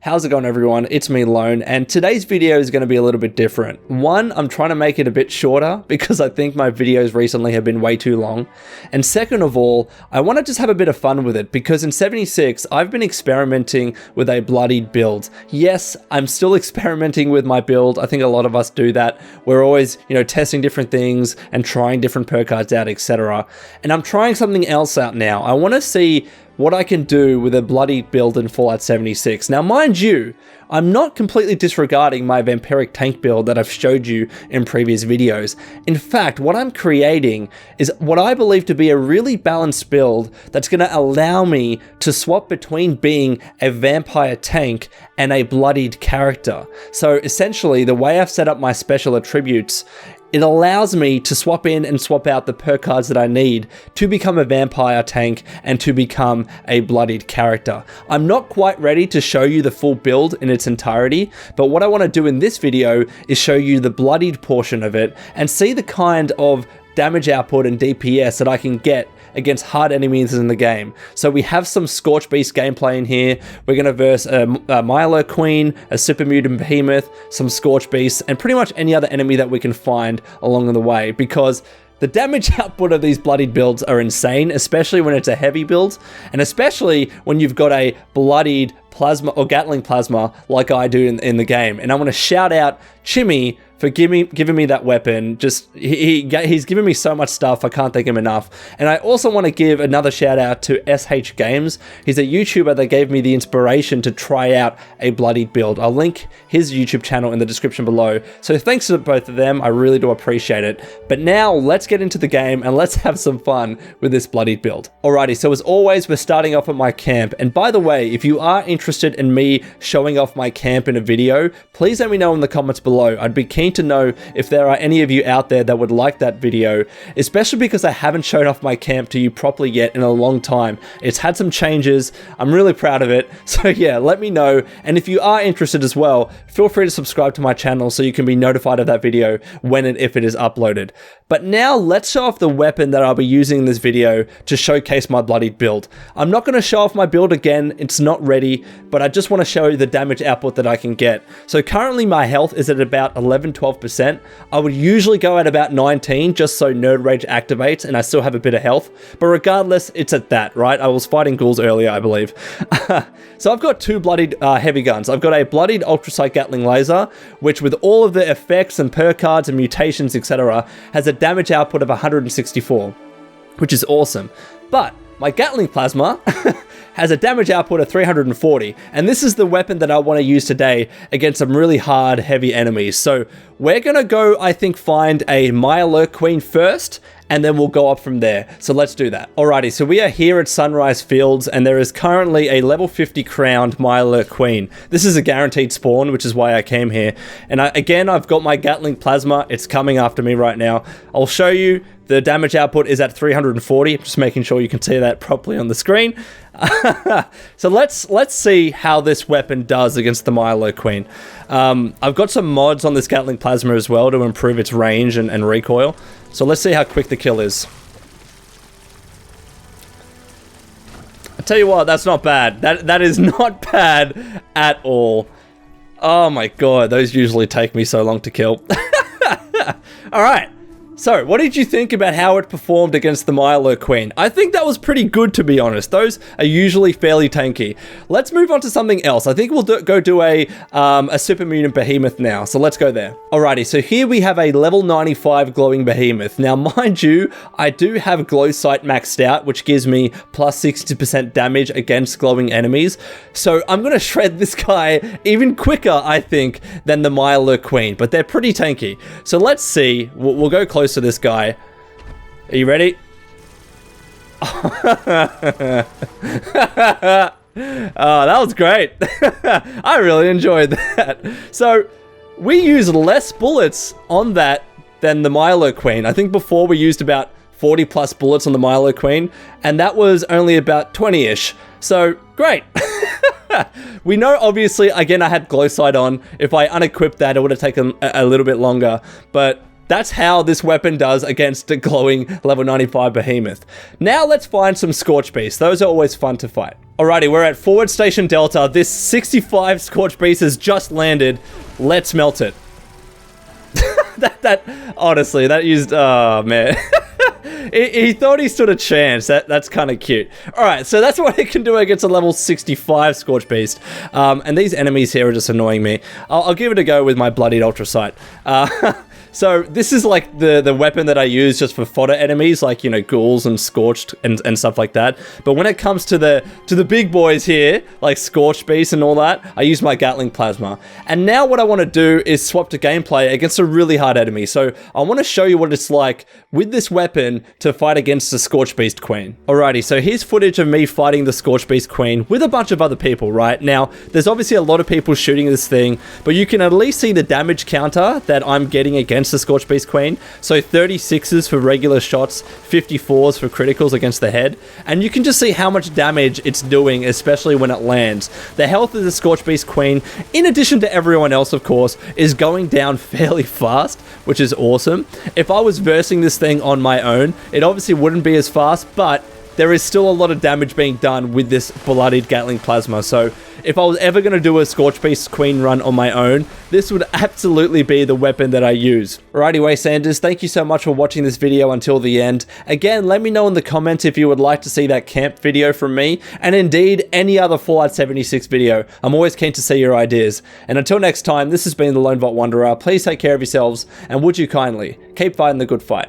How's it going, everyone? It's me, Lone, and today's video is going to be a little bit different. One, I'm trying to make it a bit shorter because I think my videos recently have been way too long. And second of all, I want to just have a bit of fun with it because in 76, I've been experimenting with a bloodied build. Yes, I'm still experimenting with my build. I think a lot of us do that. We're always, testing different things and trying different perk cards out, etc. And I'm trying something else out now. I want to see what I can do with a bloody build in Fallout 76. Now, mind you, I'm not completely disregarding my vampiric tank build that I've showed you in previous videos. In fact, what I'm creating is what I believe to be a really balanced build that's going to allow me to swap between being a vampire tank and a bloodied character. So essentially, the way I've set up my special attributes, it allows me to swap in and swap out the perk cards that I need to become a vampire tank and to become a bloodied character. I'm not quite ready to show you the full build in its entirety, but what I want to do in this video is show you the bloodied portion of it and see the kind of damage output and DPS that I can get against hard enemies in the game. So we have some Scorchbeast gameplay in here. We're going to verse a Mirelurk Queen, a Supermutant Behemoth, some Scorchbeasts, and pretty much any other enemy that we can find along the way, because the damage output of these bloodied builds are insane, especially when it's a heavy build, and especially when you've got a bloodied plasma or Gatling plasma like I do in the game. And I want to shout out Chimmy for giving me that weapon. Just he's given me so much stuff, I can't thank him enough. And I also want to give another shout out to SH Games. He's a YouTuber that gave me the inspiration to try out a bloodied build. I'll link his YouTube channel in the description below. So thanks to both of them, I really do appreciate it. But now let's get into the game and let's have some fun with this bloodied build. Alrighty, so as always, we're starting off at my camp. And by the way, if you are interested in me showing off my camp in a video, please let me know in the comments below. I'd be keen to know if there are any of you out there that would like that video, especially because I haven't shown off my camp to you properly yet in a long time. It's had some changes. I'm really proud of it. So yeah, let me know. And if you are interested as well, feel free to subscribe to my channel so you can be notified of that video when and if it is uploaded. But now let's show off the weapon that I'll be using in this video to showcase my bloodied build. I'm not going to show off my build again. It's not ready, but I just want to show you the damage output that I can get. So currently my health is at about 11-12%. I would usually go at about 19 just so Nerd Rage activates and I still have a bit of health. But regardless, it's at that, right? I was fighting ghouls earlier, I believe. So I've got two bloodied heavy guns. I've got a bloodied ultrasight Gatling laser, which with all of the effects and perk cards and mutations, etc., has a damage output of 164, which is awesome. But my Gatling plasma has a damage output of 340, and this is the weapon that I want to use today against some really hard, heavy enemies. So we're gonna go, I think, find a Mirelurk Queen first, and then we'll go up from there. So let's do that. Alrighty, so we are here at Sunrise Fields, and there is currently a level 50 crowned Mirelurk Queen. This is a guaranteed spawn, which is why I came here. And again, I've got my Gatling plasma. It's coming after me right now. I'll show you. The damage output is at 340. Just making sure you can see that properly on the screen. So let's see how this weapon does against the Mirelurk Queen. I've got some mods on this Gatling plasma as well to improve its range and recoil. So let's see how quick the kill is. I tell you what, that's not bad. That is not bad at all. Oh my god, those usually take me so long to kill. All right. So, what did you think about how it performed against the Mirelurk Queen? I think that was pretty good, to be honest. Those are usually fairly tanky. Let's move on to something else. I think we'll go do a Supermutant Behemoth now. So let's go there. Alrighty, so here we have a level 95 glowing Behemoth. Now, mind you, I do have Glow Sight maxed out, which gives me plus 60% damage against glowing enemies. So I'm going to shred this guy even quicker, I think, than the Mirelurk Queen. But they're pretty tanky. So let's see. We'll go close to this guy. Are you ready? Oh, that was great. I really enjoyed that. So we used less bullets on that than the Mirelurk Queen. I think before we used about 40 plus bullets on the Mirelurk Queen, and that was only about 20-ish. So great. We know, obviously, again, I had Glow Sight on. If I unequipped that, it would have taken a little bit longer, but That's how this weapon does against a glowing level 95 Behemoth. Now let's find some Scorchbeasts. Those are always fun to fight. Alrighty, we're at Forward Station Delta. This 65 Scorchbeast has just landed. Let's melt it. Honestly, that used, oh man. He thought he stood a chance. That's kind of cute. Alright, so that's what it can do against a level 65 Scorchbeast. And these enemies here are just annoying me. I'll give it a go with my Bloodied Ultrasight. So this is like the weapon that I use just for fodder enemies, like, you know, ghouls and scorched and stuff like that. But when it comes to the big boys here, like Scorchbeast and all that, I use my Gatling Plasma. And now what I want to do is swap to gameplay against a really hard enemy. So I want to show you what it's like with this weapon to fight against the Scorchbeast Queen. Alrighty, so here's footage of me fighting the Scorchbeast Queen with a bunch of other people, right? Now, there's obviously a lot of people shooting this thing, but you can at least see the damage counter that I'm getting against the Scorchbeast Queen. So 36s for regular shots, 54s for criticals against the head, and you can just see how much damage it's doing, especially when it lands. The health of the Scorchbeast Queen, in addition to everyone else of course, is going down fairly fast, which is awesome. If I was versing this thing on my own, it obviously wouldn't be as fast, but there is still a lot of damage being done with this Bloodied Gatling Plasma. So if I was ever going to do a Scorchbeast Queen run on my own, this would absolutely be the weapon that I use. Alrighty, Wastelanders, thank you so much for watching this video until the end. Again, let me know in the comments if you would like to see that camp video from me, and indeed any other Fallout 76 video. I'm always keen to see your ideas. And until next time, this has been the Lone Vault Wanderer. Please take care of yourselves, and would you kindly keep fighting the good fight.